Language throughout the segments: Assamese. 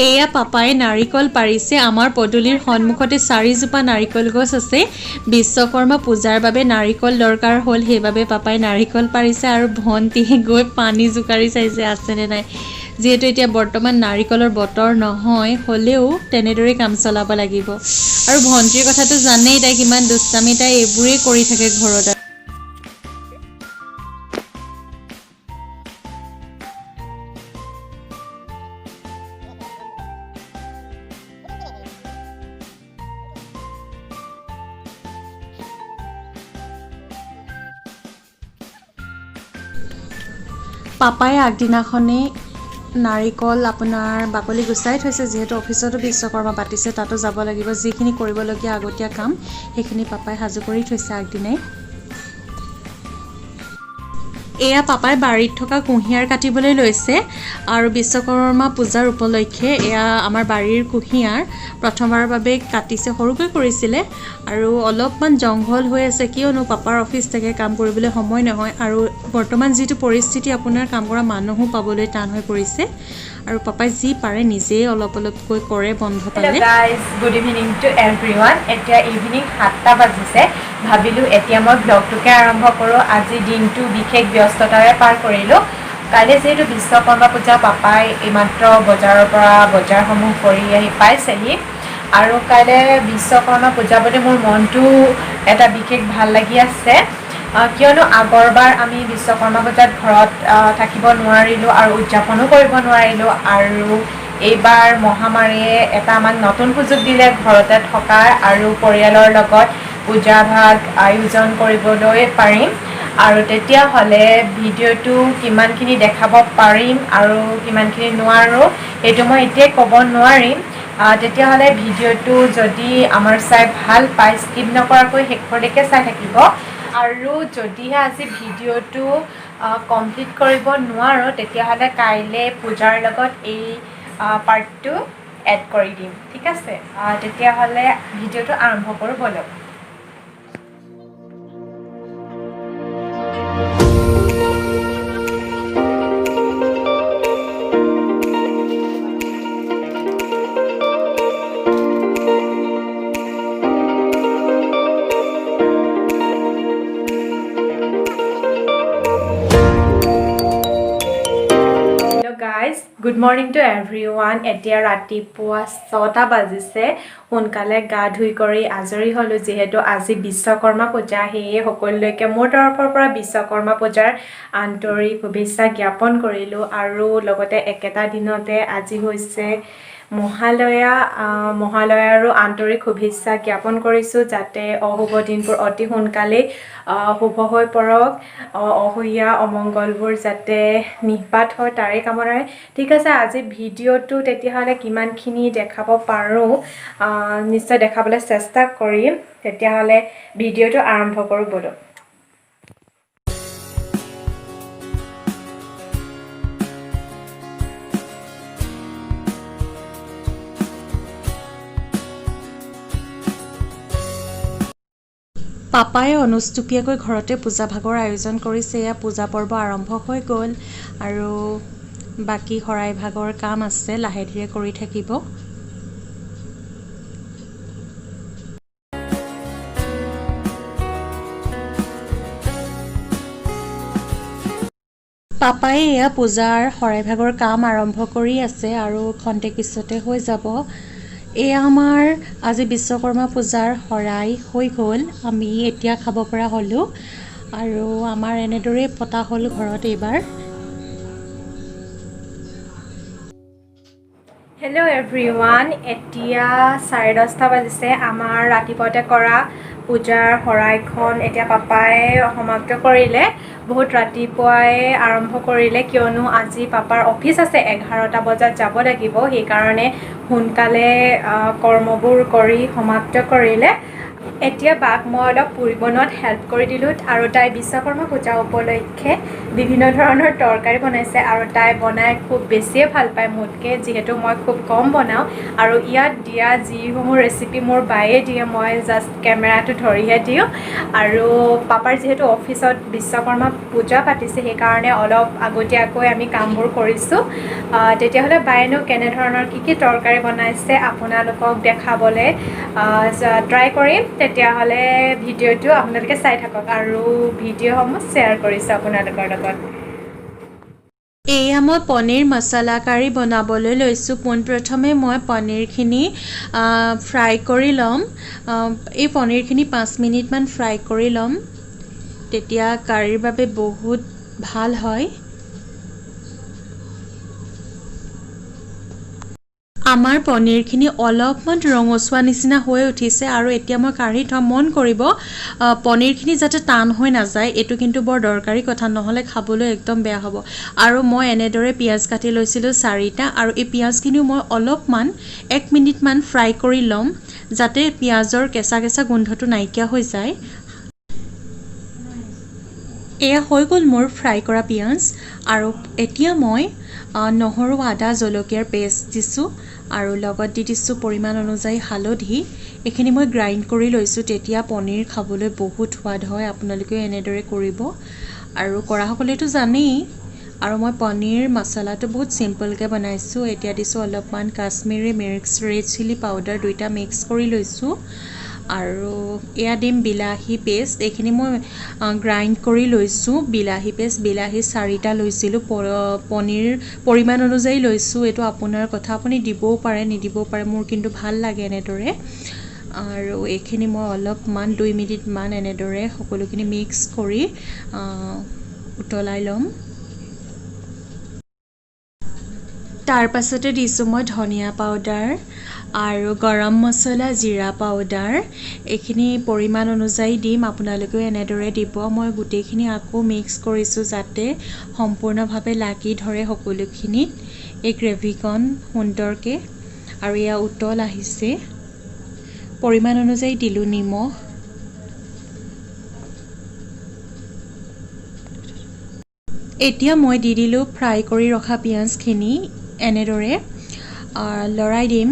এয়া পাপাই নাৰিকল পাৰিছে। আমাৰ পদূলিৰ সন্মুখতে 4জোপা নাৰিকল গছ আছে। বিশ্বকৰ্মা পূজাৰ বাবে নাৰিকল দৰকাৰ হ'ল, সেইবাবে পাপাই নাৰিকল পাৰিছে আৰু ভণ্টিয়ে গৈ পানী জোকাৰি চাইছে আছেনে নাই। যিহেতু এতিয়া বৰ্তমান নাৰিকলৰ বতৰ নহয়, হ'লেও তেনেদৰে কাম চলাব লাগিব। আৰু ভণ্টিৰ কথাটো জানেই, তাই কিমান দুষ্টামি, তাই এইবোৰেই কৰি থাকে ঘৰত। পাপাই আগদিনাখনেই নাৰিকল আপোনাৰ বাকলি গুচাই থৈছে, যিহেতু অফিচতো বিশ্বকৰ্মা পাতিছে, তাতো যাব লাগিব। যিখিনি কৰিবলগীয়া আগতীয়া কাম সেইখিনি পাপাই সাজু কৰি থৈছে আগদিনাই। এয়া পাপাই বাৰীত থকা কুঁহিয়াৰ কাটিবলৈ লৈছে আৰু বিশ্বকৰ্মা পূজাৰ উপলক্ষে এয়া আমাৰ বাৰীৰ কুঁহিয়াৰ প্ৰথমবাৰৰ বাবে কাটিছে। সৰুকৈ কৰিছিলে আৰু অলপমান জংঘল হৈ আছে, কিয়নো পাপাৰ অফিচ থাকে, কাম কৰিবলৈ সময় নহয়। আৰু বৰ্তমান যিটো পৰিস্থিতি, আপোনাৰ কাম কৰা মানুহো পাবলৈ টান হৈ পৰিছে। আৰু পাপাই যি পাৰে নিজেই অলপ অলপকৈ কৰে বন্ধ পালে। Hello' guys, good evening to everyone. এতিয়া ইভিনিং 7টা বাজিছে। ভাবিলোঁ এতিয়া মই ব্লগটোকে আৰম্ভ কৰোঁ। আজি দিনটো বিশেষ ব্যস্ততাৰে পাৰ কৰিলোঁ। কাইলৈ যিহেতু বিশ্বকৰ্মা পূজা, পাপাই এইমাত্ৰ বজাৰৰ পৰা বজাৰসমূহ কৰি আহি পাইছেহি। আৰু কাইলৈ বিশ্বকৰ্মা পূজা বুলি মোৰ মনটো এটা বিশেষ ভাল লাগি আছে, কিয়নো আগৰবাৰ আমি বিশ্বকৰ্মা পূজাত ঘৰত থাকিব নোৱাৰিলোঁ আৰু উদযাপনো কৰিব নোৱাৰিলোঁ। আৰু এইবাৰ মহামাৰীয়ে এটা আমাক নতুন সুযোগ দিলে ঘৰতে থকাৰ আৰু পৰিয়ালৰ লগত পূজা ভাগ আয়োজন কৰিবলৈ পাৰিম। আৰু তেতিয়াহ'লে ভিডিঅ'টো কিমানখিনি দেখাব পাৰিম আৰু কিমানখিনি নোৱাৰোঁ সেইটো মই এতিয়াই ক'ব নোৱাৰিম। তেতিয়াহ'লে ভিডিঅ'টো যদি আমাৰ চাই ভাল পায়, স্কিপ নকৰাকৈ শেষলৈকে চাই থাকিব। আৰু যদিহে আজি ভিডিঅ'টো কমপ্লিট কৰিব নোৱাৰোঁ, তেতিয়াহ'লে কাইলৈ পূজাৰ লগত এই পাৰ্টটো এড কৰি দিম, ঠিক আছে? তেতিয়াহ'লে ভিডিঅ'টো আৰম্ভ কৰোঁ ব'লক। Guys, good morning to everyone. এতিয়া ৰাতিপুৱা 6টা বাজিছে। সোনকালে গা ধুই কৰি আজৰি হ'লোঁ, যিহেতু আজি বিশ্বকৰ্মা পূজা। সেয়ে সকলোলৈকে মোৰ তৰফৰ পৰা বিশ্বকৰ্মা পূজাৰ আন্তৰিক শুভেচ্ছা জ্ঞাপন কৰিলোঁ। আৰু লগতে একেটা দিনতে আজি হৈছে মহালয়াৰো আন্তৰিক শুভেচ্ছা জ্ঞাপন কৰিছোঁ, যাতে অশুভ দিনবোৰ অতি সোনকালেই শুভ হৈ পৰক। অসূয়া অমংগলবোৰ যাতে নিঃপাত হয়, তাৰে কামনাৰে। ঠিক আছে, আজি ভিডিঅ'টো তেতিয়াহ'লে কিমানখিনি দেখাব পাৰোঁ নিশ্চয় দেখাবলৈ চেষ্টা কৰিম। তেতিয়াহ'লে ভিডিঅ'টো আৰম্ভ কৰোঁ ব'লক। পাপাই অনুষ্টুপীয়াকৈ ঘৰতে পূজা ভাগৰ আয়োজন কৰিছে। এয়া পূজা পৰ্ব আৰম্ভ হৈ গ'ল আৰু বাকী শৰাই ভাগৰ কাম আছে, লাহে ধীৰে কৰি থাকিব। পাপাই এয়া পূজাৰ শৰাই ভাগৰ কাম আৰম্ভ কৰি আছে আৰু খন্তেক পিছতে হৈ যাব। এয়া আমাৰ আজি বিশ্বকৰ্মা পূজাৰ শৰাই হৈ গ'ল। আমি এতিয়া খাব পৰা হ'লোঁ আৰু আমাৰ এনেদৰেই পতা হ'ল ঘৰত এইবাৰ। হেল্ল' এভৰিৱান, এতিয়া 10:30 বাজিছে। আমাৰ ৰাতিপুৱাতে কৰা পূজাৰ শৰাইখন এতিয়া পাপাই সমাপ্ত কৰিলে। বহুত ৰাতিপুৱাই আৰম্ভ কৰিলে, কিয়নো আজি পাপাৰ অফিচ আছে, 11টা বজাত যাব লাগিব। সেইকাৰণে সোনকালে কৰ্মবোৰ কৰি সমাপ্ত কৰিলে। এতিয়া বাক মই অলপ পুৰি বনোৱাত হেল্প কৰি দিলোঁ আৰু তাই বিশ্বকৰ্মা পূজা উপলক্ষে বিভিন্ন ধৰণৰ তৰকাৰী বনাইছে আৰু তাই বনাই খুব বেছিয়ে ভাল পায় মোতকৈ, যিহেতু মই খুব কম বনাওঁ আৰু ইয়াত দিয়া যিসমূহ ৰেচিপি মোৰ বায়ে দিয়ে, মই জাষ্ট কেমেৰাটো ধৰিহে দিওঁ। আৰু পাপাৰ যিহেতু অফিচত বিশ্বকৰ্মা পূজা পাতিছে সেইকাৰণে অলপ আগতীয়াকৈ আমি কামবোৰ কৰিছোঁ। তেতিয়াহ'লে বায়েনো কেনেধৰণৰ কি তৰকাৰী বনাইছে আপোনালোকক দেখাবলৈ ট্ৰাই কৰিম। তেতিয়াহ'লে ভিডিঅ'টো আপোনালোকে চাই থাকক আৰু ভিডিঅ'সমূহ শ্বেয়াৰ কৰিছোঁ আপোনালোকৰ লগত। এয়া মই পনীৰ মছলা কাৰী বনাবলৈ লৈছোঁ। পোনপ্ৰথমে মই পনীৰখিনি ফ্ৰাই কৰি ল'ম। এই পনীৰখিনি 5 মিনিটমান ফ্ৰাই কৰি ল'ম, তেতিয়া কাৰীৰ বাবে বহুত ভাল হয়। আমাৰ পনীৰখিনি অলপমান ৰঙচুৱা নিচিনা হৈ উঠিছে আৰু এতিয়া মই কাঢ়ি থ'ম। মন কৰিব পনীৰখিনি যাতে টান হৈ নাযায়, এইটো কিন্তু বৰ দৰকাৰী কথা, নহ'লে খাবলৈ একদম বেয়া হ'ব। আৰু মই এনেদৰে পিঁয়াজ কাটি লৈছিলোঁ 4টা আৰু এই পিঁয়াজখিনিও মই অলপমান 1 মিনিটমান ফ্ৰাই কৰি ল'ম, যাতে পিঁয়াজৰ কেঁচা কেঁচা গোন্ধটো নাইকিয়া হৈ যায়। এয়া হৈ গ'ল মোৰ ফ্ৰাই কৰা পিঁয়াজ। আৰু এতিয়া মই নহৰু, আদা, জলকীয়াৰ পেষ্ট দিছোঁ আৰু লগত দি দিছোঁ পৰিমাণ অনুযায়ী হালধি। এইখিনি মই গ্ৰাইণ্ড কৰি লৈছোঁ, তেতিয়া পনীৰ খাবলৈ বহুত সোৱাদ হয়। আপোনালোকেও এনেদৰে কৰিব আৰু কৰাসকলেতো জানেই। আৰু মই পনীৰ মছলাটো বহুত চিম্পলকৈ বনাইছোঁ। এতিয়া দিছোঁ অলপমান কাশ্মীৰী মিৰ্চ, ৰেড চিলি পাউডাৰ, 2টা মিক্স কৰি লৈছোঁ। আৰু এয়া দিম বিলাহী পেষ্ট। এইখিনি মই গ্ৰাইণ্ড কৰি লৈছোঁ। বিলাহী পেষ্ট, বিলাহী 4টা লৈছিলোঁ। পনীৰ পৰিমাণ অনুযায়ী লৈছোঁ, এইটো আপোনাৰ কথা, আপুনি দিবও পাৰে নিদিবও পাৰে, মোৰ কিন্তু ভাল লাগে এনেদৰে। আৰু এইখিনি মই অলপমান 2 মিনিটমান এনেদৰে সকলোখিনি মিক্স কৰি উতলাই ল'ম। তাৰ পাছতে দিছোঁ মই ধনিয়া পাউডাৰ আৰু গৰম মছলা, জিৰা পাউডাৰ। এইখিনি পৰিমাণ অনুযায়ী দিম, আপোনালোকেও এনেদৰে দিব। মই গোটেইখিনি আকৌ মিক্স কৰিছোঁ যাতে সম্পূৰ্ণভাৱে লাগি ধৰে সকলোখিনিত এই গ্ৰেভিকণ সুন্দৰকৈ। আৰু এয়া উতল আহিছে, পৰিমাণ অনুযায়ী দিলোঁ নিমখ। এতিয়া মই দি দিলোঁ ফ্ৰাই কৰি ৰখা পিঁয়াজখিনি, এনেদৰে লৰাই দিম।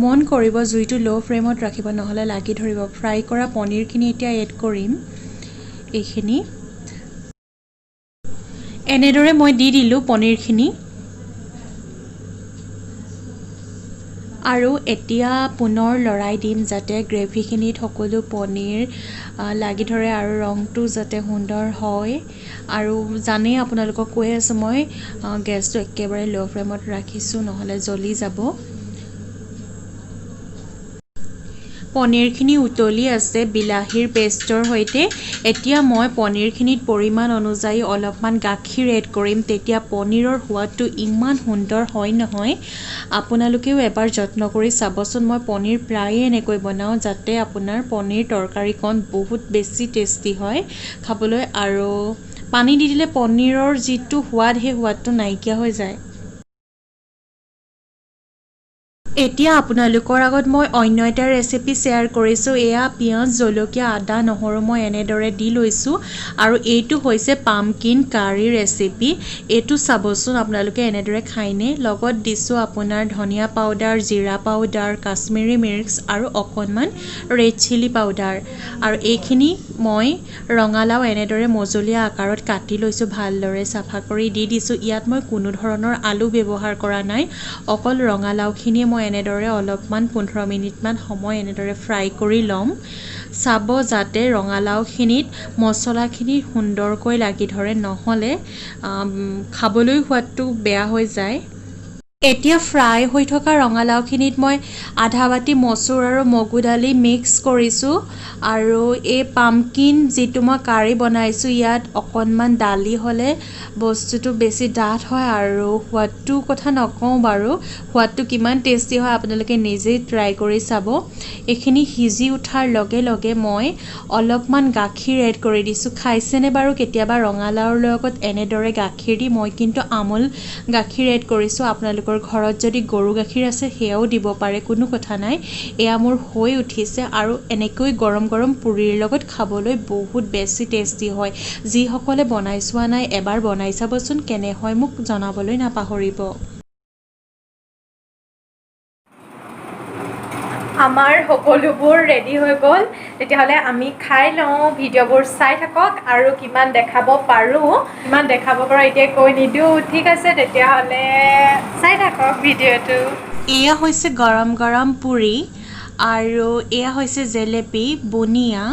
মন কৰিব জুইটো ল' ফ্লেমত ৰাখিব, নহ'লে লাগি ধৰিব। ফ্ৰাই কৰা পনীৰখিনি এতিয়া এড কৰিম। এইখিনি এনেদৰে মই দি দিলোঁ পনীৰখিনি। আৰু এতিয়া পুনৰ লৰাই দিম যাতে গ্ৰেভিখিনিত সকলো পনীৰ লাগি ধৰে আৰু ৰংটো যাতে সুন্দৰ হয়। আৰু জানেই আপোনালোকক কৈ আছোঁ মই গেছটো একেবাৰে ল' ফ্লেমত ৰাখিছোঁ, নহ'লে জ্বলি যাব। পনীৰখিনি উতলি আছে বিলাহীৰ পেষ্টৰ সৈতে। এতিয়া মই পনীৰখিনিত পৰিমাণ অনুযায়ী অলপমান গাখীৰ এড কৰিম, তেতিয়া পনীৰৰ সোৱাদটো ইমান সুন্দৰ হয় নহয়, আপোনালোকেও এবাৰ যত্ন কৰি চাবচোন। মই পনীৰ প্ৰায়ে এনেকৈ বনাওঁ যাতে আপোনাৰ পনীৰ তৰকাৰীকণ বহুত বেছি টেষ্টি হয় খাবলৈ। আৰু পানী দি দিলে পনীৰৰ যিটো সোৱাদ, সেই সোৱাদটো নাইকিয়া হৈ যায়। এতিয়া আপোনালোকৰ আগত মই অন্য এটা ৰেচিপি শ্বেয়াৰ কৰিছোঁ। এয়া পিঁয়াজ, জলকীয়া, আদা, নহৰু মই এনেদৰে দি লৈছোঁ আৰু এইটো হৈছে পামকিন কাৰী ৰেচিপি। এইটো চাবচোন আপোনালোকে এনেদৰে খায়নে। লগত দিছোঁ আপোনাৰ ধনিয়া পাউডাৰ, জিৰা পাউডাৰ, কাশ্মীৰী মিৰ্চ আৰু অকণমান ৰেড চিলি পাউডাৰ। আৰু এইখিনি মই ৰঙালাও এনেদৰে মজলীয়া আকাৰত কাটি লৈছোঁ, ভালদৰে চাফা কৰি দি দিছোঁ। ইয়াত মই কোনো ধৰণৰ আলু ব্যৱহাৰ কৰা নাই, অকল ৰঙালাওখিনিয়ে মই এনেদৰে অলপমান 15 মিনিটমান সময় এনেদৰে ফ্ৰাই কৰি ল'ম। চাব যাতে ৰঙালাওখিনিত মছলাখিনি সুন্দৰকৈ লাগি ধৰে, নহ'লে খাবলৈ সোৱাদটো বেয়া হৈ যায়। এতিয়া ফ্ৰাই হৈ থকা ৰঙালাওখিনিত মই আধা বাটি মচুৰ আৰু মগু দালি মিক্স কৰিছোঁ। আৰু এই পামকিন যিটো মই কাৰী বনাইছোঁ, ইয়াত অকণমান দালি হ'লে বস্তুটো বেছি ডাঠ হয় আৰু সোৱাদটোৰ কথা নকওঁ বাৰু, সোৱাদটো কিমান টেষ্টি হয় আপোনালোকে নিজেই ট্ৰাই কৰি চাব। এইখিনি সিজি উঠাৰ লগে লগে মই অলপমান গাখীৰ এড কৰি দিছোঁ। খাইছেনে বাৰু কেতিয়াবা ৰঙালাওৰ লগত এনেদৰে গাখীৰ দি? মই কিন্তু আমুল গাখীৰ এড কৰিছোঁ, আপোনালোকৰ আপোনালোকৰ ঘৰত যদি গৰু গাখীৰ আছে সেয়াও দিব পাৰে, কোনো কথা নাই। এয়া মোৰ হৈ উঠিছে আৰু এনেকৈ গৰম গৰম পুৰিৰ লগত খাবলৈ বহুত বেছি টেষ্টি হয়। যিসকলে বনাই চোৱা নাই এবাৰ বনাই চাবচোন, কেনে হয় মোক জনাবলৈ নাপাহৰিব। আমাৰ সকলোবোৰ ৰেডি হৈ গ'ল, তেতিয়াহ'লে আমি খাই লওঁ। ভিডিঅ'বোৰ চাই থাকক আৰু কিমান দেখাব পাৰোঁ এতিয়া কৈ নিদিওঁ। ঠিক আছে, তেতিয়াহ'লে চাই থাকক ভিডিঅ'টো। এয়া হৈছে গৰম গৰম পুৰি আৰু এয়া হৈছে জেলেপি, বুনিয়া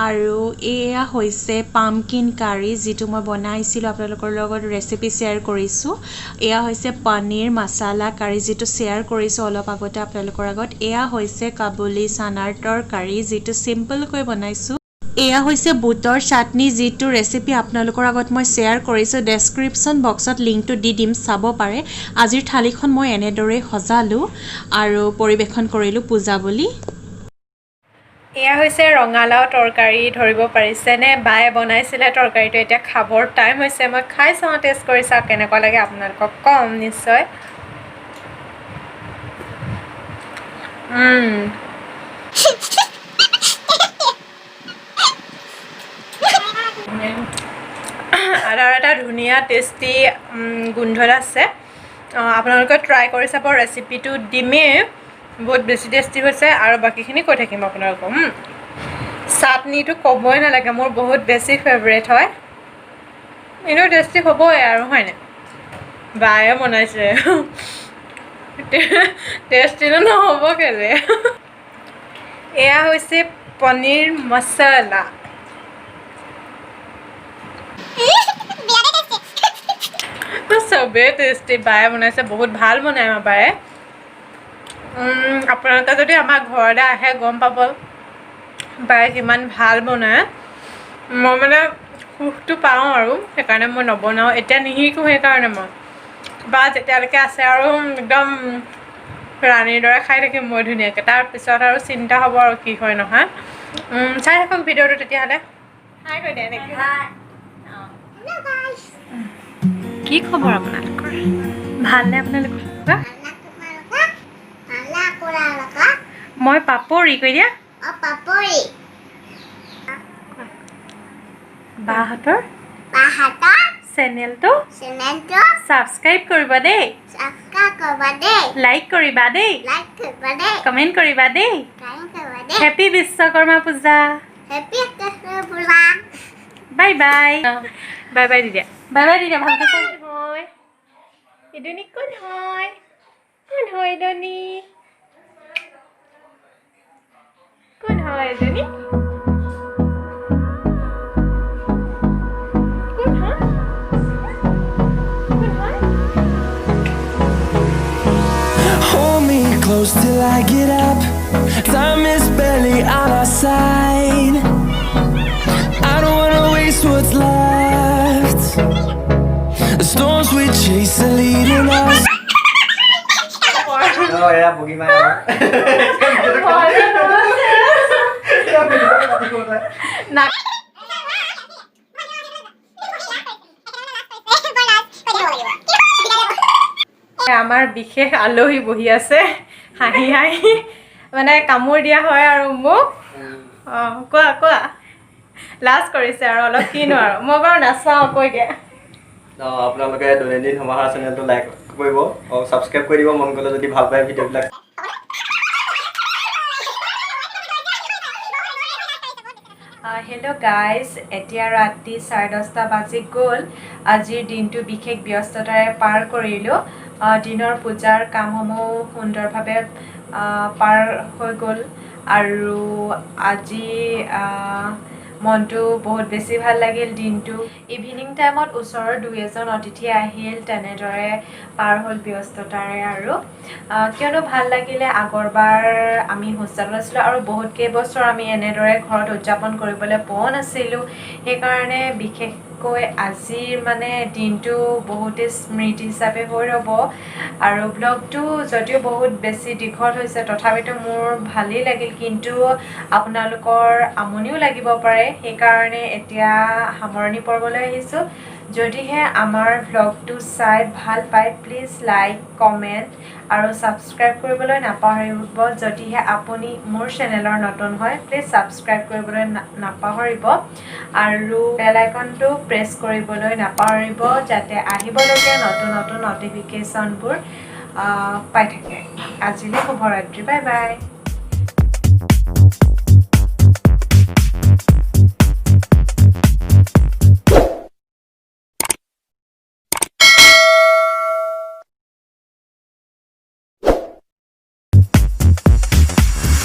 আৰু এয়া হৈছে পামকিন কাৰী, যিটো মই বনাইছিলোঁ আপোনালোকৰ লগত ৰেচিপি শ্বেয়াৰ কৰিছোঁ। এয়া হৈছে পনীৰ মছালা কাৰী, যিটো শ্বেয়াৰ কৰিছোঁ অলপ আগতে আপোনালোকৰ আগত। এয়া হৈছে কাবুলী চানাৰ তৰকাৰী, যিটো চিম্পলকৈ বনাইছোঁ। এয়া হৈছে বুটৰ চাটনি, যিটো ৰেচিপি আপোনালোকৰ আগত মই শ্বেয়াৰ কৰিছোঁ। ডেছক্ৰিপশ্যন বক্সত লিংকটো দি দিম, চাব পাৰে। আজিৰ থালিখন মই এনেদৰেই সজালোঁ আৰু পৰিৱেশন কৰিলোঁ পূজা বুলি। এয়া হৈছে ৰঙালাও তৰকাৰী, ধৰিব পাৰিছেনে? বায়ে বনাইছিলে তৰকাৰীটো, এতিয়া খাবৰ টাইম হৈছে। মই খাই চাওঁ, টেষ্ট কৰি চাওঁ কেনেকুৱা লাগে, আপোনালোকক ক'ম নিশ্চয়। আৰু এটা ধুনীয়া টেষ্টি গোন্ধ এটা আছে। আপোনালোকে ট্ৰাই কৰি চাব, ৰেচিপিটো দিমেই। বহুত বেছি টেষ্টি হৈছে আৰু বাকীখিনি কৈ থাকিম আপোনালোকক। চাটনিটো ক'বই নালাগে, মোৰ বহুত বেছি ফেভৰেট হয়। এনেও টেষ্টি হ'বই আৰু, হয়নে? বায়ে বনাইছে, টেষ্টিটো নহ'ব কেলে। এয়া হৈছে পনীৰ মছালা। চবেই টেষ্টি, বায়ে বনাইছে, বহুত ভাল বনাই আমাৰ বায়ে। আপোনালোকে যদি আমাৰ ঘৰলৈ আহে গম পাব বায়ে কিমান ভাল বনায়। মই মানে সুখটো পাওঁ আৰু, সেইকাৰণে মই নবনাওঁ। এতিয়া নিশিকোঁ, সেইকাৰণে মই বা যেতিয়ালৈকে আছে আৰু একদম ৰাণীৰ দৰে খাই থাকিম মই ধুনীয়াকৈ। তাৰপিছত আৰু চিন্তা হ'ব আৰু কি হয় নহয়। চাই থাকক ভিডিঅ'টো তেতিয়াহ'লে। হাই কৈ দে এনেকৈ। কি খবৰ আপোনালোকৰ? ভালনে আপোনালোকৰ? মই পাপৰি কৈ দিয়া। বাহঁতৰ চেনেলটো ছাবস্ক্ৰাইব কৰিবা দেই, লাইক কৰিবা দেই, কমেণ্ট কৰিবা দেই। হেপী বিশ্বকৰ্মা পূজা। Bye bye. Bye by the দিয়া, বাই বাই দি দিয়া, ভালকৈ চাই হয়। ইদনি কোন হয়? কোন হয় ইদনি? কোন হয় ইদনি? কোন হয়? কোন হয়? Hold me close till I get up. Time is barely on our side. I don't wanna waste what's left. The storms we chase are leading us. এয়া বগীমাই আমাৰ বিশেষ আলহী বহি আছে, হাঁহি হাঁহি মানে কামোৰ দিয়া হয় আৰু মোক। কোৱা কোৱা, লাজ কৰিছে আৰু অলপ, কিনো আৰু। মই বাৰু নাচাওঁ, কৈ দিয়া। আপোনালোকে দৈনন্দিন সমাহাৰ চেনেলটো লাইক কৰিব আৰু ছাবস্ক্ৰাইব কৰি দিব মন গ'লে, যদি ভাল পায় ভিডিঅ'বিলাক। হেল্ল' গাইজ, এতিয়া ৰাতি 10:30 বাজি গ'ল। আজিৰ দিনটো বিশেষ ব্যস্ততাৰে পাৰ কৰিলোঁ। দিনৰ পূজাৰ কামসমূহ সুন্দৰভাৱে পাৰ হৈ গ'ল আৰু আজি মনটো বহুত বেছি ভাল লাগিল দিনটো। ইভিনিং টাইমত ওচৰৰ 2-এজন অতিথি আহিল, তেনেদৰে পাৰ হ'ল ব্যস্ততাৰে আৰু। কিয়নো ভাল লাগিলে, আগৰবাৰ আমি হোষ্টেলত আছিলোঁ আৰু বহুত কেইবছৰ আমি এনেদৰে ঘৰত উদযাপন কৰিবলৈ পোৱা নাছিলোঁ। সেইকাৰণে বিশেষকৈ আজিৰ মানে দিনটো বহুতেই স্মৃতি হিচাপে হৈ ৰ'ব। আৰু ব্লগটো যদিও বহুত বেছি দীঘল হৈছে, তথাপিতো মোৰ ভালেই লাগিল, কিন্তু আপোনালোকৰ আমনিও লাগিব পাৰে। সেইকাৰণে এতিয়া সামৰণি পৰ্বলৈ আহিছোঁ। যদিহে আমাৰ ব্লগটো চাই ভাল পায় প্লিজ লাইক কমেণ্ট আৰু ছাবস্ক্ৰাইব কৰিবলৈ নাপাহৰিব যদিহে আপুনি মোৰ চেনেলৰ নতুন হয় প্লিজ ছাবস্ক্ৰাইব কৰিবলৈ নাপাহৰিব আৰু বেল আইকনটো প্ৰেছ কৰিবলৈ নাপাহৰিব যাতে আহিবলগীয়া নতুন নতুন নটিফিকেশ্যনবোৰ পাই থাকে আজিলৈ শুভৰাত্ৰি বাই বাই